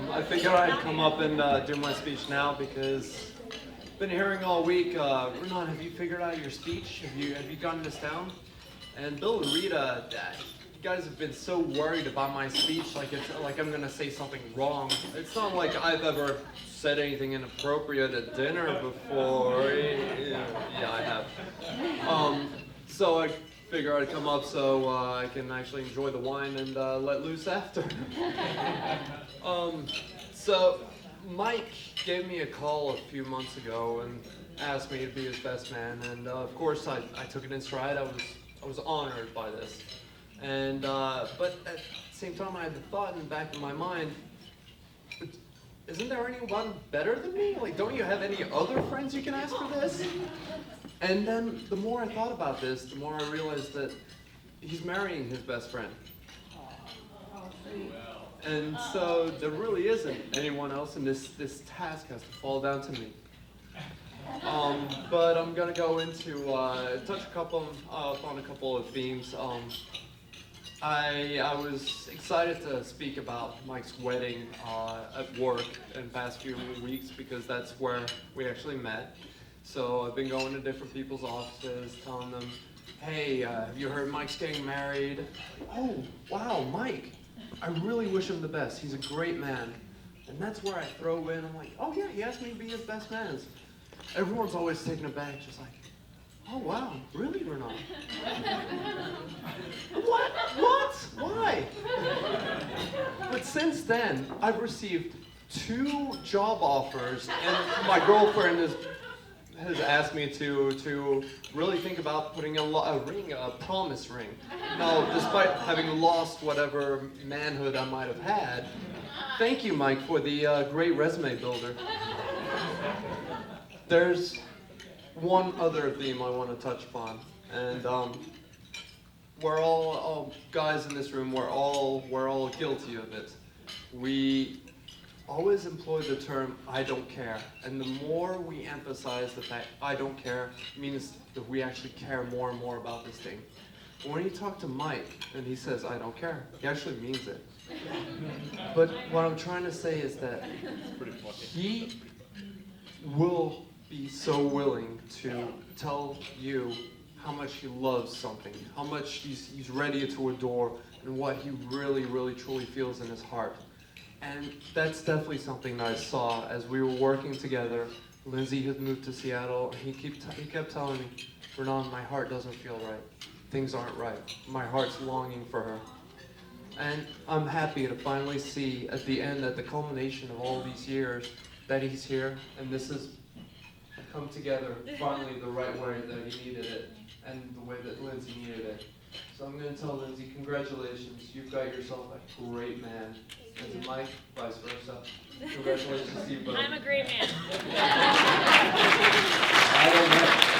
I figured I'd come up and do my speech now because I've been hearing all week. Renan, have you figured out your speech? Have you gotten this down? And Bill and Rita, you guys have been so worried about my speech, like I'm gonna say something wrong. It's not like I've ever said anything inappropriate at dinner before. Yeah, I have. So I figure I'd come up so I can actually enjoy the wine and let loose after. So Mike gave me a call a few months ago and asked me to be his best man, and of course I took it in stride. I was honored by this, and but at the same time I had the thought in the back of my mind, isn't there anyone better than me? Like, don't you have any other friends you can ask for this? And then the more I thought about this, the more I realized that he's marrying his best friend. And so there really isn't anyone else, and this task has to fall down to me. But I'm gonna go into touch on a couple of themes. I was excited to speak about Mike's wedding at work in the past few weeks because that's where we actually met. So I've been going to different people's offices, telling them, hey, have you heard Mike's getting married? Oh, wow, Mike. I really wish him the best. He's a great man. And that's where I throw in, I'm like, oh yeah, he asked me to be his best man. Everyone's always taken aback, just like, oh wow, really, Renan? What? What? Why? But since then, I've received 2 job offers, and my girlfriend has asked me to really think about putting a promise ring. Now, despite having lost whatever manhood I might have had, thank you, Mike, for the great resume builder. There's one other theme I want to touch upon, and we're all guys in this room. We're all guilty of it. We always employ the term "I don't care," and the more we emphasize the fact "I don't care" means that we actually care more and more about this thing. But when you talk to Mike and he says "I don't care," he actually means it. But what I'm trying to say is that he will be so willing to tell you how much he loves something, how much he's ready to adore, and what he really, really, truly feels in his heart. And that's definitely something that I saw as we were working together. Lindsay had moved to Seattle. He kept telling me, Renan, my heart doesn't feel right. Things aren't right. My heart's longing for her. And I'm happy to finally see at the end, at the culmination of all these years, that he's here, and this has come together finally the right way that he needed it, and the way that Lindsay needed it. So I'm going to tell Lindsay, congratulations, you've got yourself a great man. And to Mike, vice versa. Congratulations to you both. I'm a great man. I don't know.